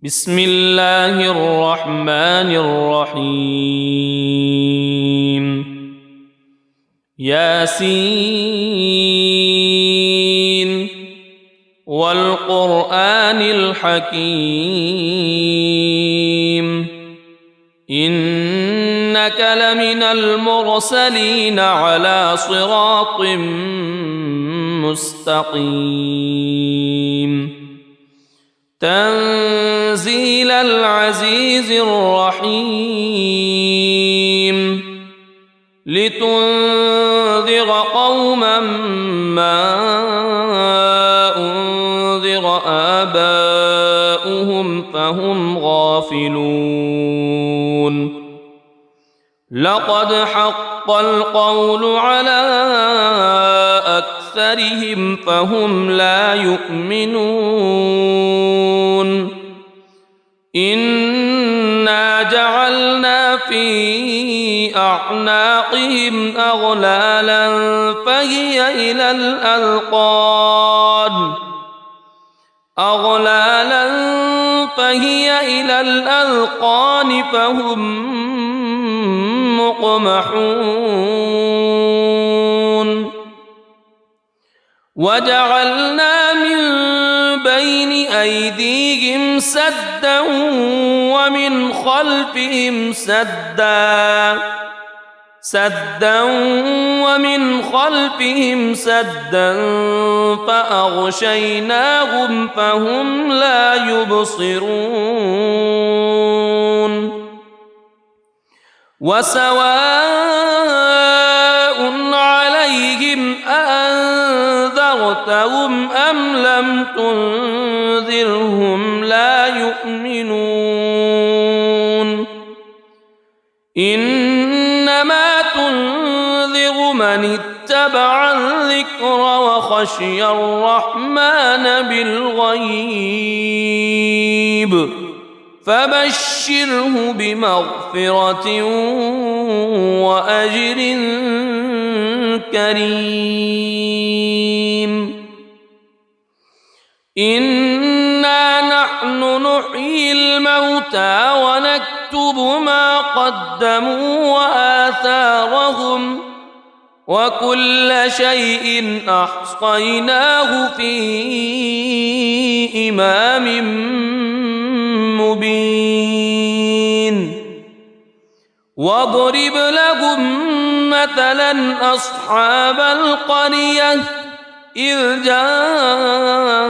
بسم الله الرحمن الرحيم ياسين والقرآن الحكيم إنك لمن المرسلين على صراط مستقيم تنزيل العزيز الرحيم لتنذر قوما ما أنذر آباؤهم فهم غافلون لقد حق القول على أكثرهم فهم لا يؤمنون إنا جعلنا في أعناقهم أغلالا فهي إلى الأذقان فهم مقمحون وجعلنا من بين أيديهم سدا ومن خلفهم سدا فأغشيناهم فهم لا يبصرون وسواء عليهم أأنذرتهم أم لم تنذرهم لا يؤمنون إنما تنذر من اتبع الذكر وخشي الرحمن بالغيب فبشره بمغفرة وأجر كريم إنا نحن نحيي الموتى ونكتب ما قدموا وآثارهم وكل شيء أحصيناه في إمام مبين واضرب لهم مثلا أصحاب القرية إذ جاءها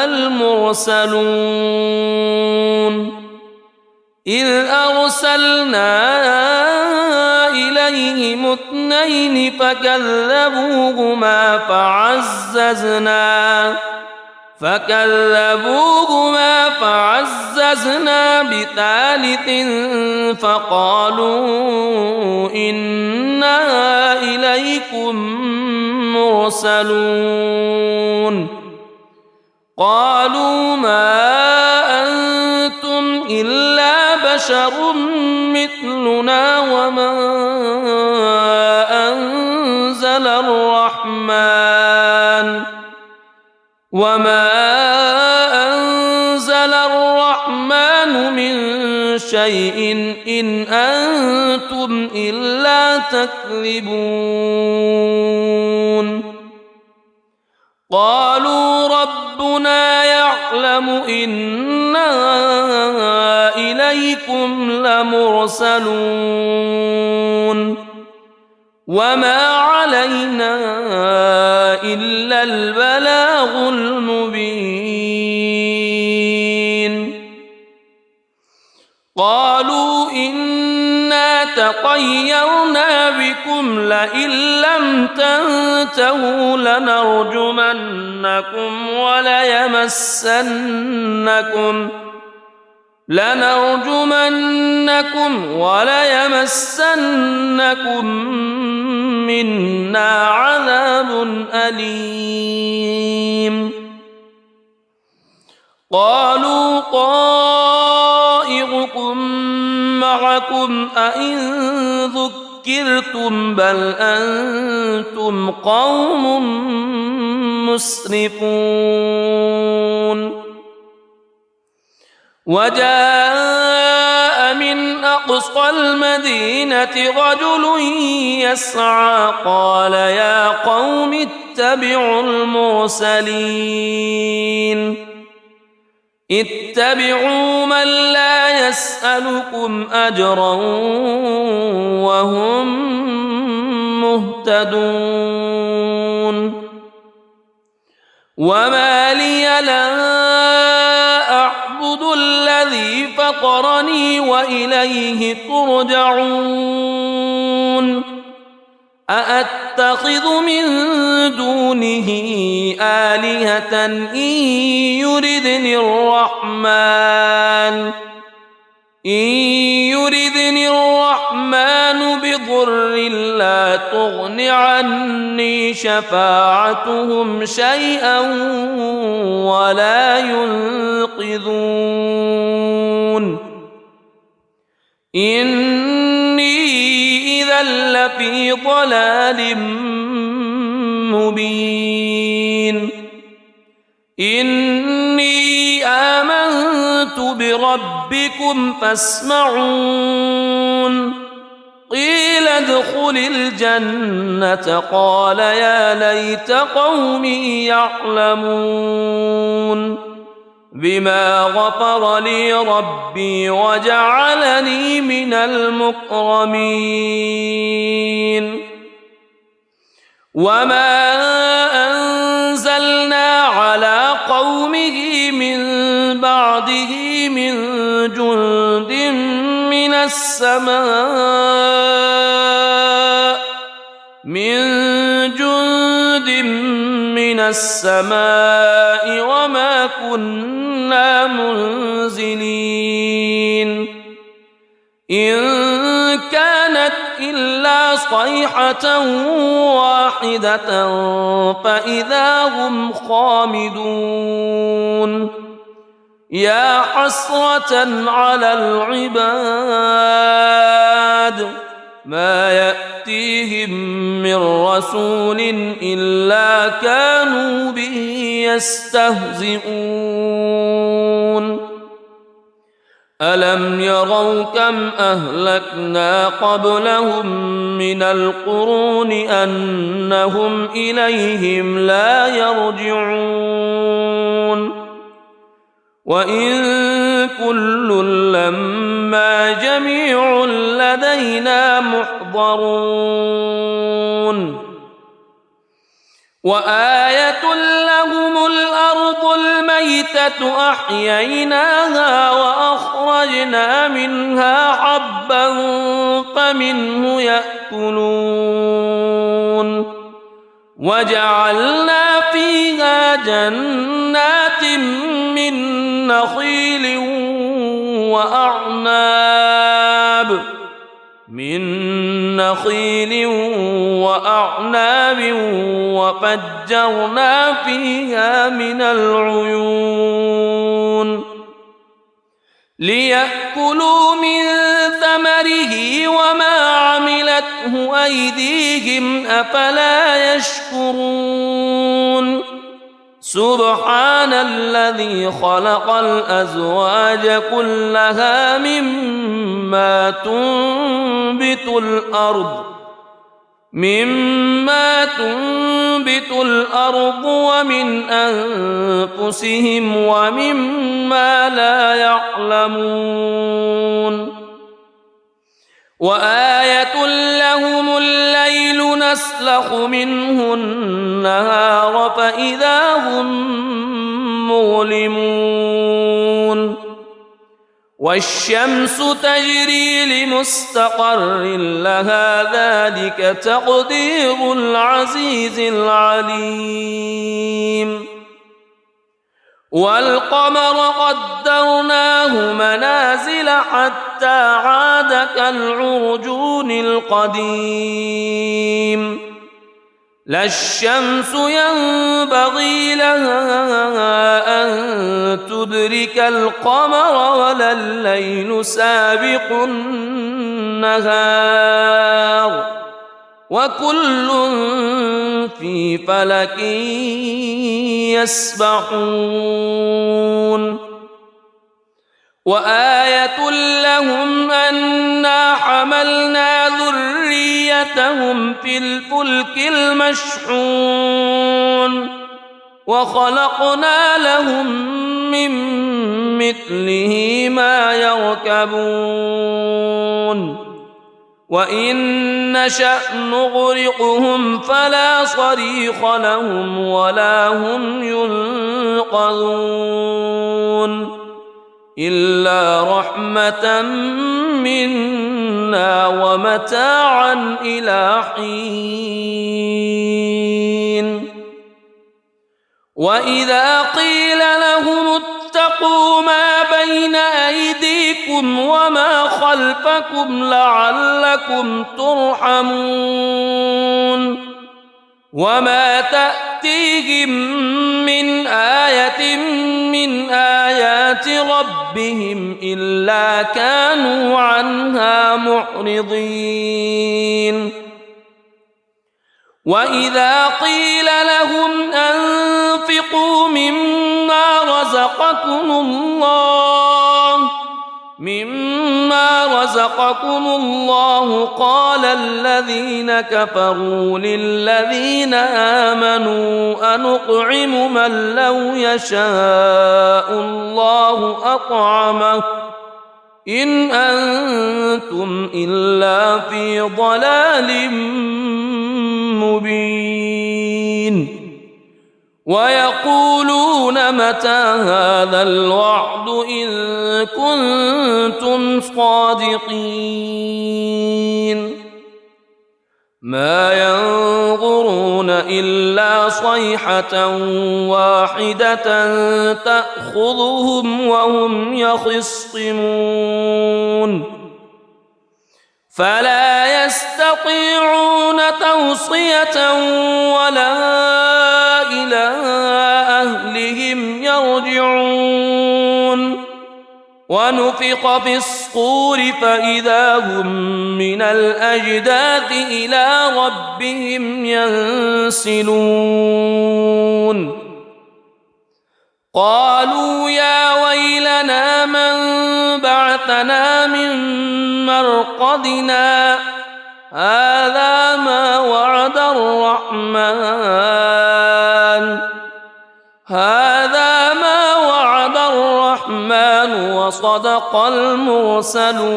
المرسلون إذ أرسلنا إليهم اثنين فكذبوهما فعززنا بثالث فقالوا إنا إليكم مرسلون قالوا ما أنتم إلا بشر مثلنا وما أنزل الرحمن من شيء إن أنتم إلا تكذبون قالوا ربنا يعلم إنا إليكم لمرسلون وما علينا إلا البلاغ المبين قالوا إنا تطيرنا بكم لئن لم تنتهوا لنرجمنكم وليمسنكم منا عذاب أليم قالوا طائركم معكم أئن ذكرتم بل أنتم قوم مسرفون وجاء من أقصى المدينة رجل يسعى قال يا قوم اتبعوا المرسلين اتبعوا من لا يسألكم أجرا وهم مهتدون وما لي لا أعبد الذي فطرني وإليه ترجعون أأتخذ من دونه آلهة إن يردني الرحمن بضر لا تغن عني شفاعتهم شيئا ولا ينقذون إني إذا لفي ضلال مبين إني آمنت بربكم فاسمعون قيل ادخل الجنة قال يا ليت قومي يعلمون بما غفر لي ربي وجعلني من المكرمين وما أنزلنا على قومه من بعده من جند من السماء وما كنا منزلين إن كانت إلا صيحة واحدة فإذا هم خامدون يا حسرة على العباد ما يأتيهم من رسول إلا كانوا به يستهزئون ألم يروا كم أهلكنا قبلهم من القرون أنهم إليهم لا يرجعون وإن كل لما جميع لدينا محضرون وآية لهم الأرض الميتة أحييناها وأخرجنا منها حبا فمنه يأكلون وجعلنا فيها جنات من نخيل وأعناب وفجرنا فيها من العيون ليأكلوا من ثمره وما عملته أيديهم أفلا يشكرون سبحان الذي خلق الأزواج كلها مما تنبت الأرض ومن أنفسهم ومما لا يعلمون وآية لهم الليل نسلخ منه النهار فإذا هم مظلمون والشمس تجري لمستقر لها ذلك تقدير العزيز العليم والقمر قدرناه منازل حتى عاد كالعرجون القديم لا الشمس ينبغي لها أن تدرك القمر ولا الليل سابق النهار وكل في فلك يسبحون وآية لهم أنا حملنا ذريتهم في الفلك المشحون وخلقنا لهم من مثله ما يركبون وإن نشأ نغرقهم فلا صريخ لهم ولا هم ينقذون إلا رحمة منا ومتاعا إلى حين وإذا قيل لهم اتقوا ما بين أيديكم وما خلفكم لعلكم ترحمون وما تأتيهم من آية من آيات ربهم إلا كانوا عنها معرضين وإذا قيل لهم أنفقوا مما رزقكم الله قال الذين كفروا للذين آمنوا أنطعم من لو يشاء الله أطعمه إن أنتم إلا في ضلال مبين ويقولون متى هذا الوعد إن كنتم صادقين ما ينظرون إلا صيحة واحدة تأخذهم وهم يخصمون فلا يستطيعون توصية ولا إلى أهلهم يرجعون ونفخ في الصور فإذا هم من الأجداث إلى ربهم ينسلون قالوا يا ويلنا من بعثنا من مرقدنا هذا ما وعد الرحمن وصدق المرسلون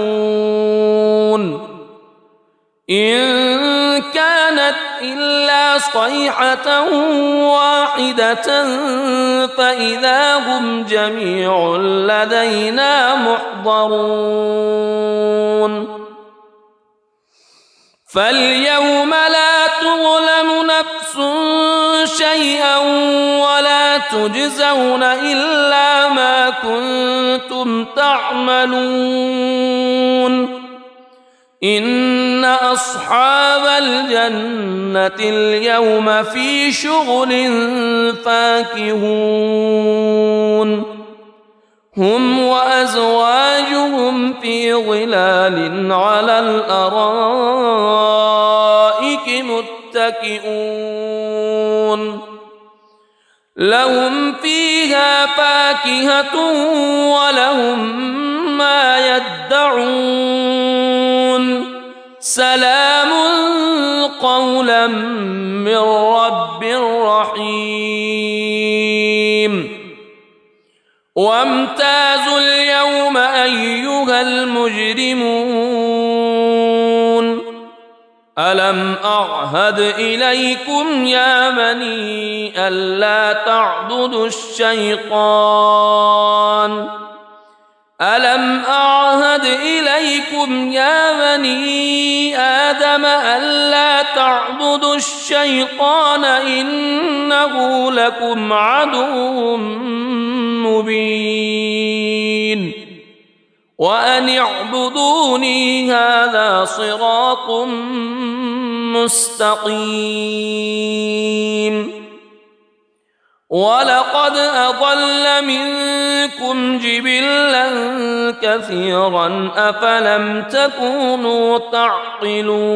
إن كانت إلا صيحة واحدة فإذا هم جميع لدينا محضرون فاليوم لا تظلم نفس شيئا ولا تجزون إلا ما كنتم تعملون إن أصحاب الجنة اليوم في شغل فاكهون هم وأزواجهم في ظلال على الأرائك متكئون لهم فيها فاكهة ولهم ما يدعون سلام قولا من رب رحيم وامتازوا اليوم أيها المجرمون ألم أعهد إليكم يا بني ألا تعبدوا الشيطان ألم أعهد إليكم يا بني آدم ألا تعبدوا الشيطان إنه لكم عدو مبين وأن اعبدوني هذا صراط مستقيم ولقد أضل منكم جبلا كثيرا أفلم تكونوا تعقلون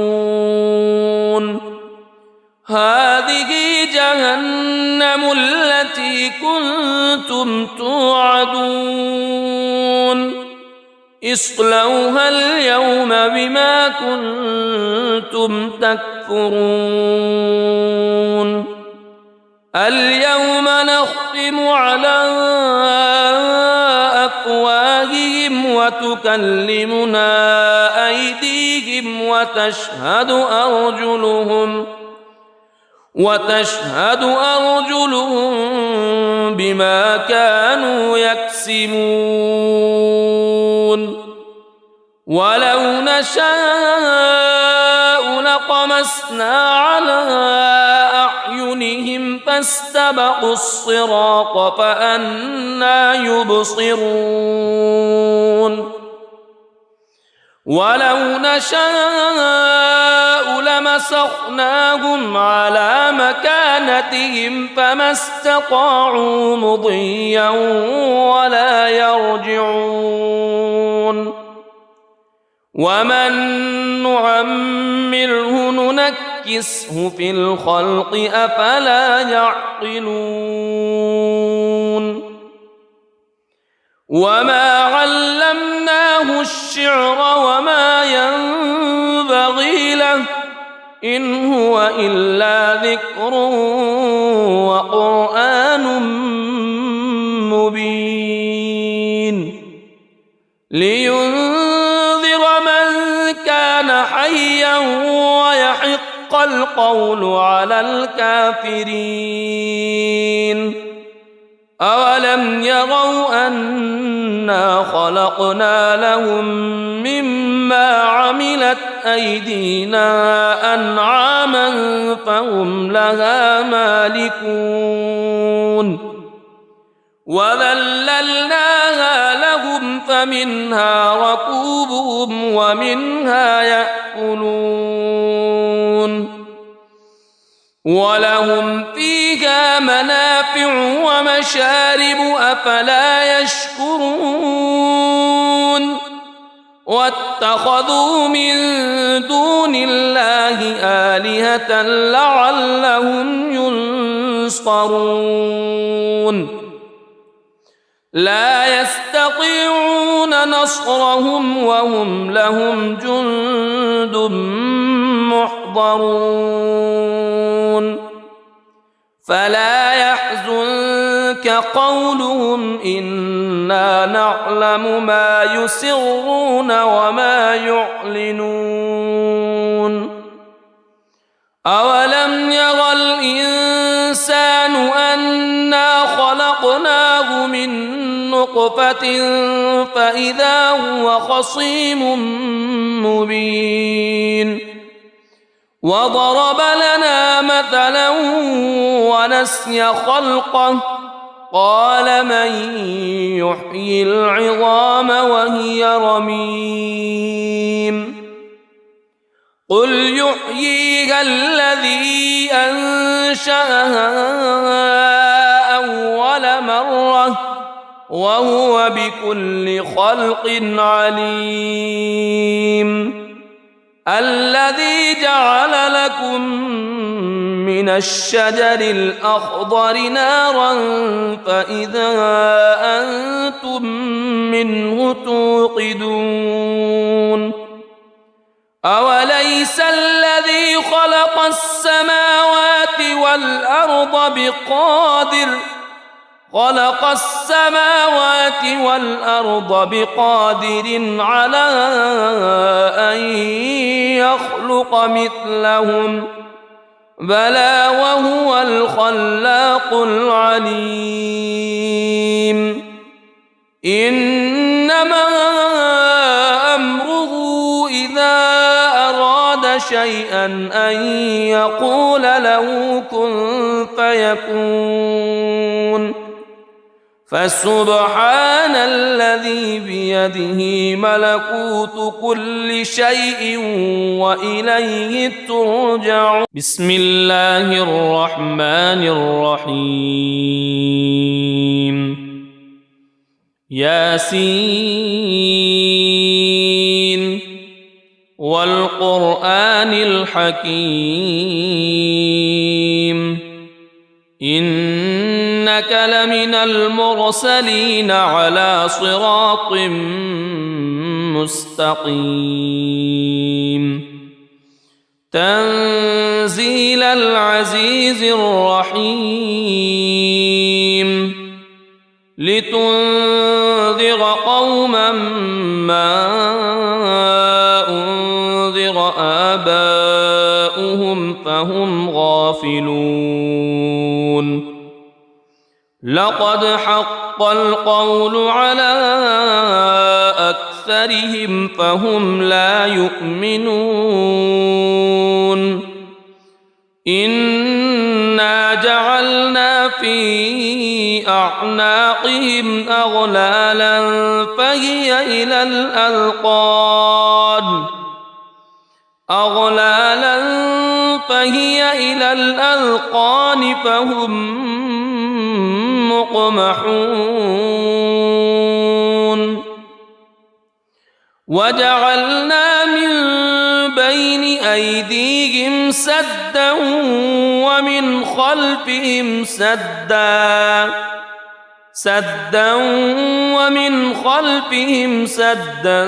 هذه جهنم التي كنتم توعدون اصلوها اليوم بما كنتم تكفرون اليوم نختم على أفواههم وتكلمنا أيديهم وتشهد أرجلهم بما كانوا يكسبون ولو نشاء لطمسنا على أعينهم فاستبقوا الصراط فأنى يبصرون ولو نشاء لمسخناهم على مكانتهم فما استطاعوا مضيا ولا يرجعون ومن نعمره ننكسه في الخلق أفلا يعقلون وما علمناه الشعر وما ينبغي له إن هو إلا ذكر وقرآن مبين لينذر من كان حيا ويحق القول على الكافرين أولم يروا أنا خلقنا لهم مما عملت أيدينا أنعاما فهم لها مالكون وذللناها لهم فمنها ركوبهم ومنها يأكلون ولهم فيها منافع ومشارب أفلا يشكرون واتخذوا من دون الله آلهة لعلهم ينصرون لا يستطيعون نصرهم وهم لهم جند محضرون فلا يحزنك قولهم إنا نعلم ما يسرون وما يعلنون أولم ير الإنسان أنا خلقناه من نطفة فإذا هو خصيم مبين وضرب لنا مثلا ونسي خلقه قال من يحيي العظام وهي رميم قل يحييها الذي أنشأها أول مرة وهو بكل خلق عليم الذي جعل لكم من الشجر الأخضر نارا فإذا أنتم منه توقدون أوليس الذي خلق السماوات والأرض بقادر على أن يخلق مثلهم بلى وهو الخلاق العليم إنما أمره إذا أراد شيئا أن يقول له كن فيكون فسبحان الذي بيده ملكوت كل شيء وإليه ترجعون بسم الله الرحمن الرحيم ياسين والقرآن الحكيم إنك لمن المرسلين على صراط مستقيم تنزيل العزيز الرحيم لتنذر قوما ما أنذر آباؤهم فهم غافلون لقد حق القول على أكثرهم فهم لا يؤمنون إنا جعلنا في أعناقهم أغلالا فهي إلى الأذقان فهم مقمحون وجعلنا من بين أيديهم سدا ومن خلفهم سدا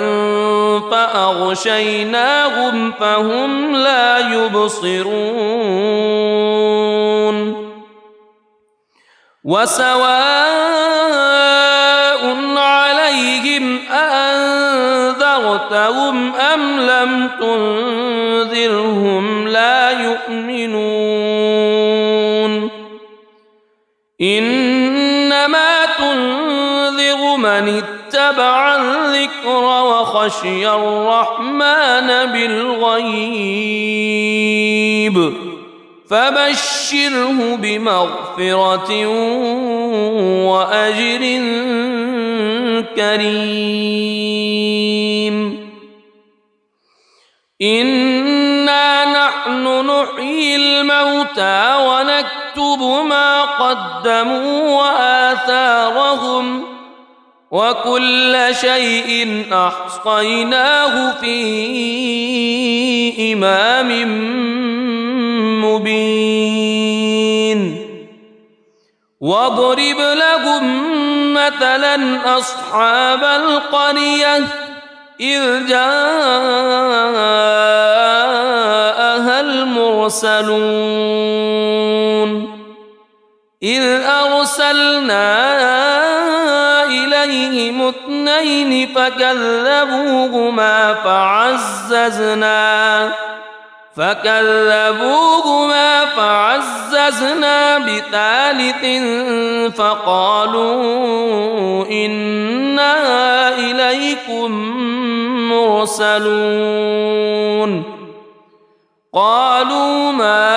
فأغشيناهم فهم لا يبصرون وسواء عليهم أأنذرتهم أم لم تنذرهم لا يؤمنون إنما تنذر من اتبع الذكر وخشي الرحمن بالغيب فبشره بمغفرة وأجر كريم إنا نحن نحيي الموتى ونكتب ما قدموا وآثارهم وكل شيء أحصيناه في إمام مبين واضرب لهم مثلا أصحاب القرية إذ جاءها المرسلون إذ أرسلنا إليهم اثنين فكذبوهما فعززنا بثالث فقالوا إنا إليكم مرسلون قالوا ما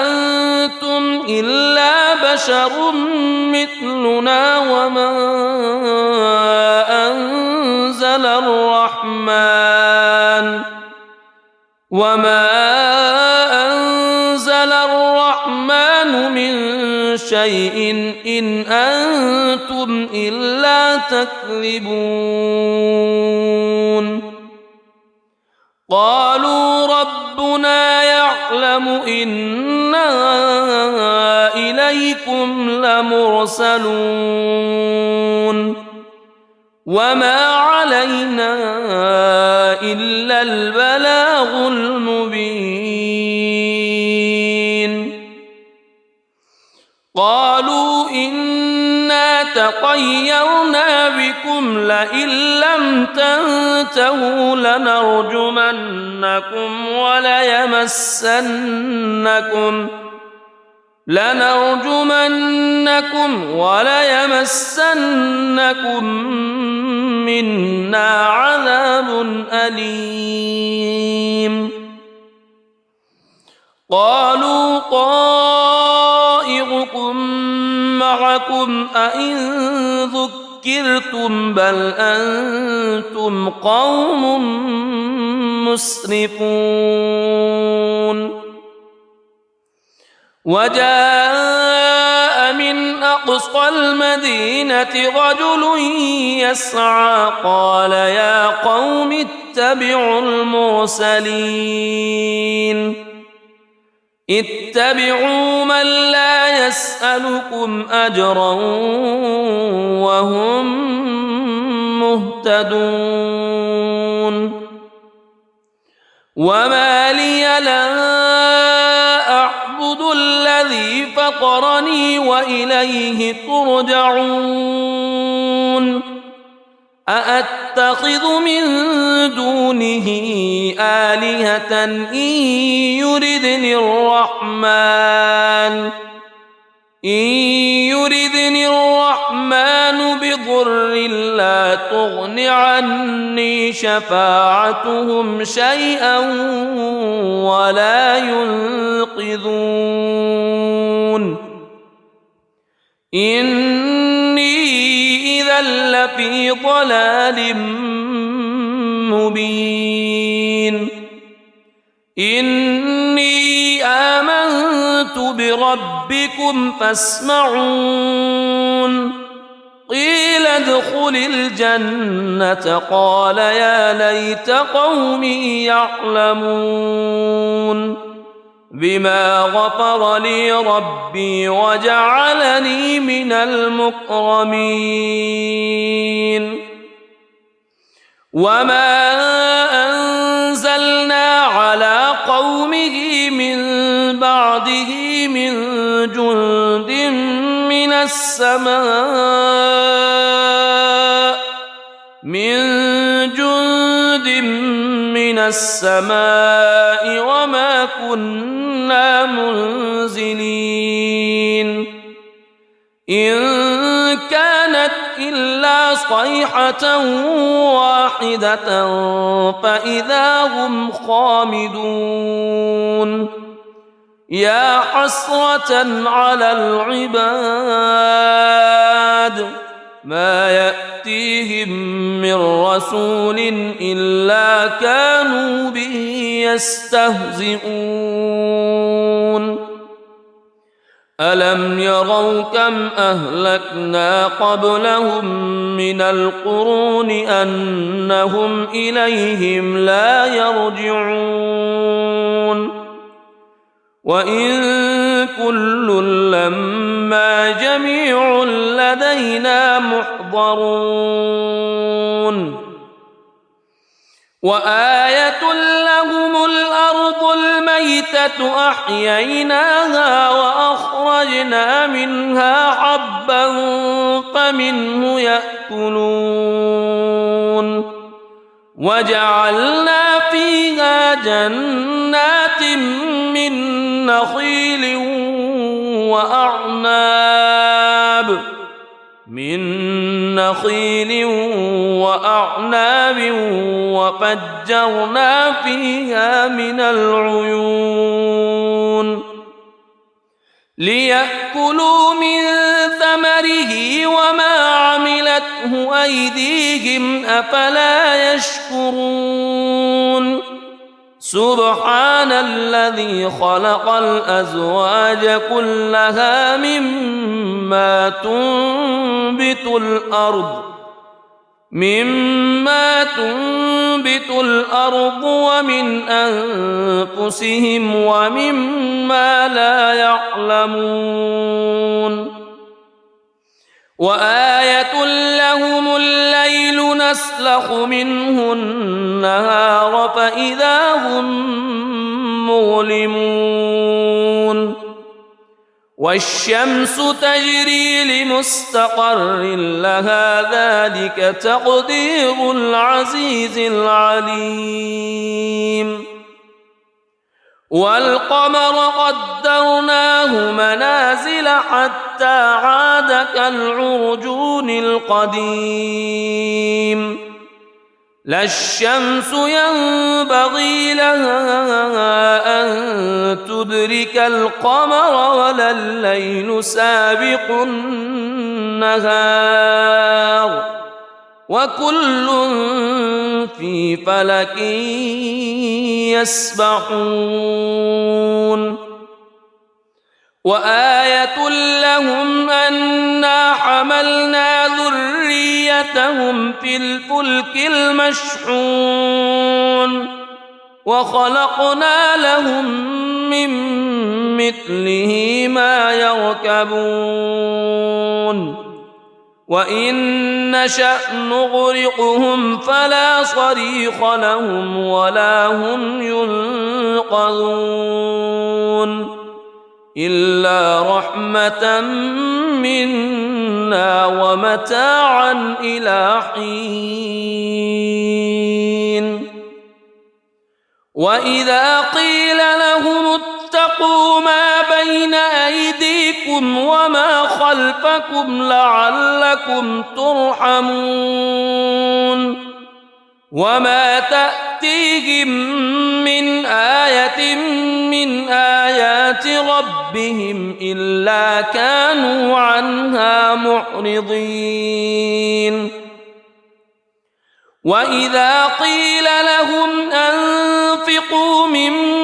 أنتم إلا بشر مثلنا وما أنزل الرحمن من شيء إن أنتم إلا تكذبون قالوا ربنا يعلم إنا إليكم لمرسلون وما علينا إلا البلاغ المبين قالوا إنا تطيرنا بكم لئن لم تنتهوا لنرجمنكم وليمسنكم منا عذاب أليم قالوا طائركم معكم أئن ذكرتم بل أنتم قوم مسرفون وجاء من أقصى المدينة رجل يسعى قال يا قوم اتبعوا من لا يسألكم أجرا وهم مهتدون مهتدون وما لي لا أعبد الذي فطرني وإليه ترجعون أأتخذ من دونه آلهة إن يردني الرحمن بضر لا تغن عني شفاعتهم شيئا ولا ينقذون إني إذا لفي ضلال مبين إني آمنت بربكم فاسمعون قيل ادخل الجنة قال يا ليت قومي يعلمون بما غفر لي ربي وجعلني من المكرمين وما أنزلنا على قومه من بعده من جند من السماء وما كنا منزلين إن كانت إلا صيحة واحدة فإذا هم خامدون يا حسرة على العباد ما يأتيهم من رسول إلا كانوا به يستهزئون ألم يروا كم أهلكنا قبلهم من القرون أنهم إليهم لا يرجعون وإن كل لما جميع لدينا محضرون وآية لهم الأرض الميتة أحييناها وأخرجنا منها حبا فمنه يأكلون وجعلنا فيها جنات من نخيل وأعناب وفجرنا فيها من العيون ليأكلوا من ثمره وما عملته أيديهم أفلا يشكرون سبحان الذي خلق الأزواج كلها مما تنبت الأرض ومن أنفسهم ومما لا يعلمون وآية لهم الليل نسلخ منه النهار فإذا هم مظلمون والشمس تجري لمستقر لها ذلك تقدير العزيز العليم والقمر قدرناه منازل حتى عاد كالعرجون القديم لا الشمس ينبغي لها أن تدرك القمر ولا الليل سابق النهار وكل في فلك يسبحون وآية لهم أنا حملنا ذريتهم في الفلك المشحون وخلقنا لهم من مثله ما يركبون وإن نشأ نغرقهم فلا صريخ لهم ولا هم ينقذون إلا رحمة منا ومتاعا إلى حين وإذا قيل لهم اتقوا ما بين أيديكم وما خلفكم لعلكم ترحمون وما تأتيهم من آية من آيات ربهم إلا كانوا عنها معرضين وإذا قيل لهم أنفقوا مما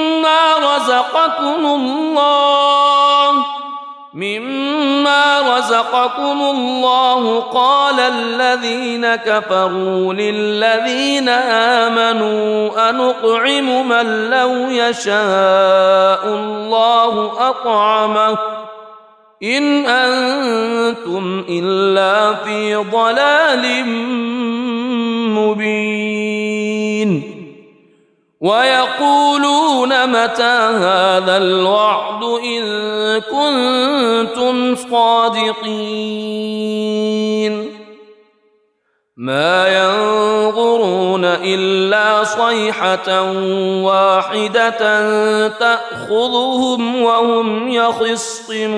رزقكم الله قال الذين كفروا للذين آمنوا أنطعم من لو يشاء الله أطعمه إن أنتم إلا في ضلال مبين ويقولون متى هذا الوعد إن كنتم صادقين ما ينظرون إلا صيحة واحدة تأخذهم وهم يخصمون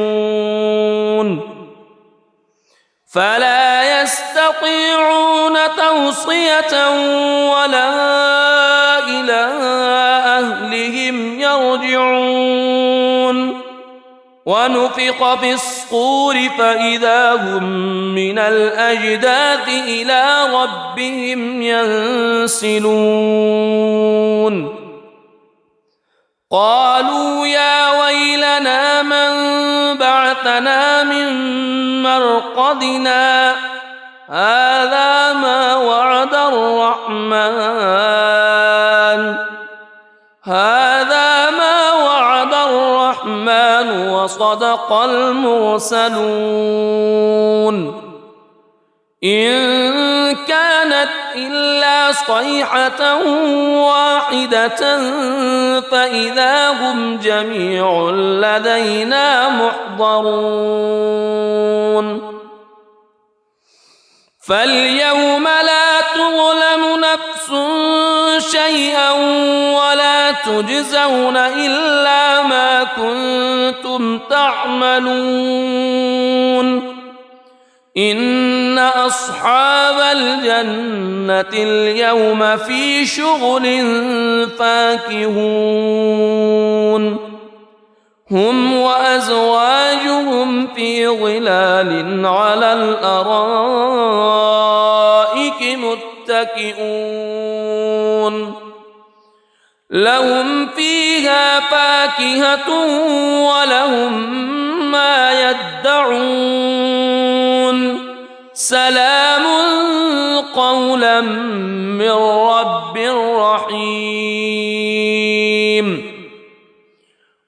فلا يستطيعون توصية ولا إلى أهلهم يرجعون ونفخ في الصور فإذا هم من الأجداث إلى ربهم ينسلون قالوا يا ويلنا من بعثنا من مرقدنا هذا ما وعد الرحمن وصدق المرسلون إن كانت إلا صيحة واحدة فإذا هم جميع لدينا محضرون فاليوم لا تظلم نفس شيئا ولا تجزون إلا ما كنتم تعملون إن أصحاب الجنة اليوم في شغل فاكهون هم وأزواجهم في ظلال على الأرائك متكئون لهم فيها فاكهة ولهم ما يدعون سلام قولا من رب رحيم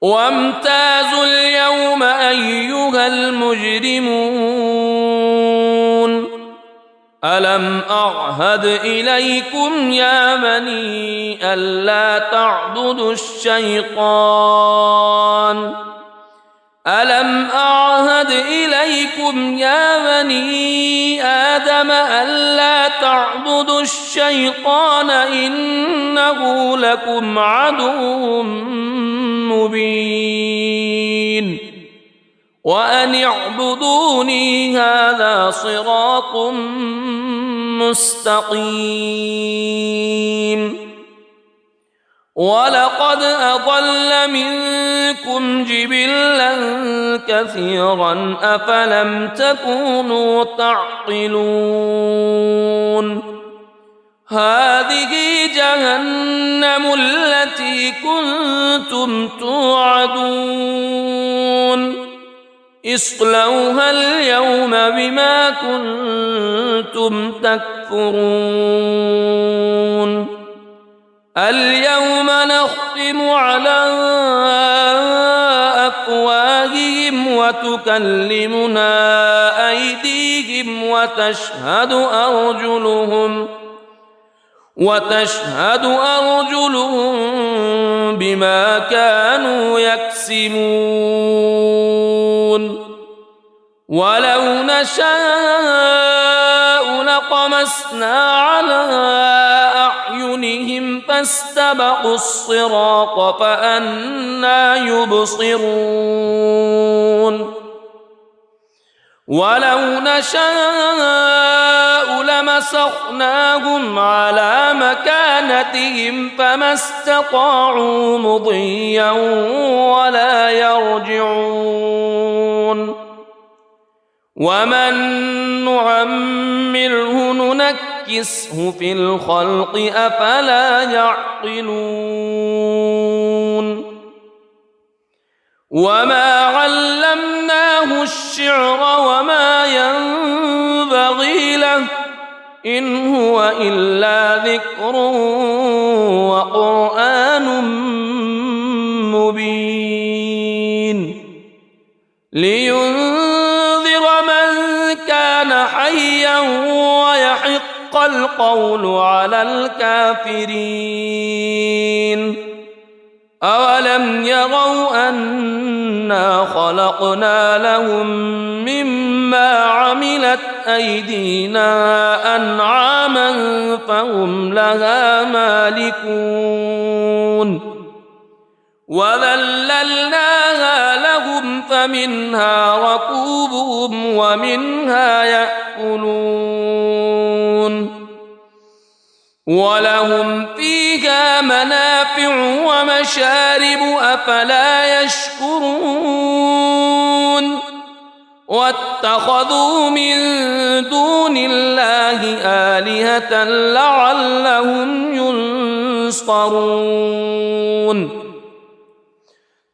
وامتازوا اليوم أيها المجرمون ألم أعهد إليكم يا بني ألا تعبدوا الشيطان ألم أعهد إليكم يا بني آدم ألا تعبدوا الشيطان إنه لكم عدو مبين وأن اعبدوني هذا صراط مستقيم ولقد أضل منكم جبلا كثيرا أفلم تكونوا تعقلون هذه جهنم التي كنتم توعدون اصلوها اليوم بما كنتم تكفرون اليوم نختم على أفواههم وتكلمنا أيديهم وتشهد أرجلهم بما كانوا يكسبون ولو نشاء لطمسنا على أعينهم فاستبقوا الصراط فأنى يبصرون ولو نشاء لمسخناهم على مكانتهم فما استطاعوا مضيا ولا يرجعون ومن نعمره ننكسه في الخلق أفلا يعقلون وما علمناه الشعر وما ينبغي له إن هو إلا ذكر وقرآن مبين لينذر من كان حيا ويحق القول على الكافرين أولم يروا أنا خلقنا لهم مما عملت أيدينا أنعاما فهم لها مالكون وذللناها لهم فمنها ركوبهم ومنها يأكلون ولهم فيها منافع ومشارب أفلا يشكرون واتخذوا من دون الله آلهة لعلهم ينصرون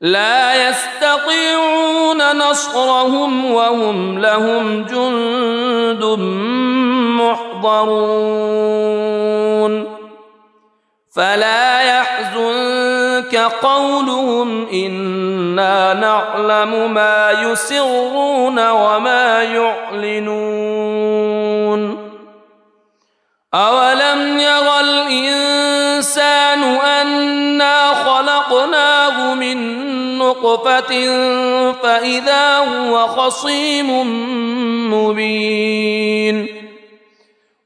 لا يستطيعون نصرهم وهم لهم جند محضرون فلا يحزنك قولهم إنا نعلم ما يسرون وما يعلنون أولم ير الإنسان أنا خلقناه من نطفة فإذا هو خصيم مبين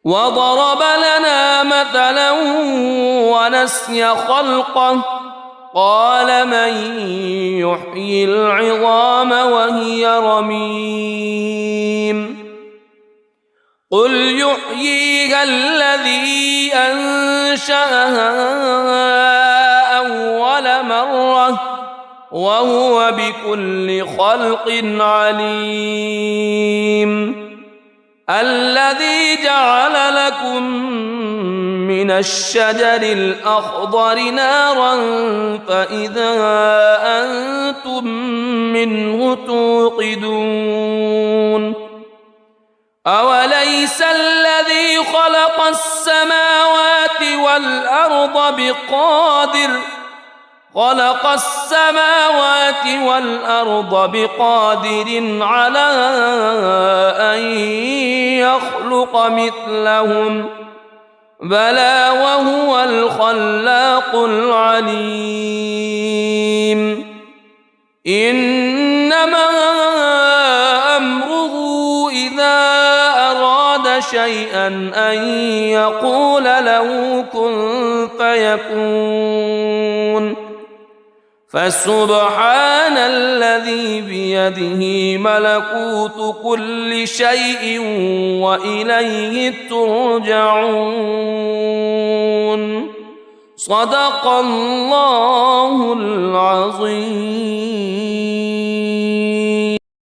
وضرب لنا مثلا ونسي خلقه قال من يحيي العظام وهي رميم قل يحييها الذي أنشأها أول مرة وهو بكل خلق عليم الذي جعل لكم من الشجر الأخضر نارا فإذا أنتم منه توقدون أوليس الذي خلق السماوات والأرض بقادر على أن يخلق مثلهم بلى وهو الخلاق العليم إنما أمره إذا أراد شيئا أن يقول له كن فيكون فسبحان الذي بيده ملكوت كل شيء وإليه ترجعون صدق الله العظيم.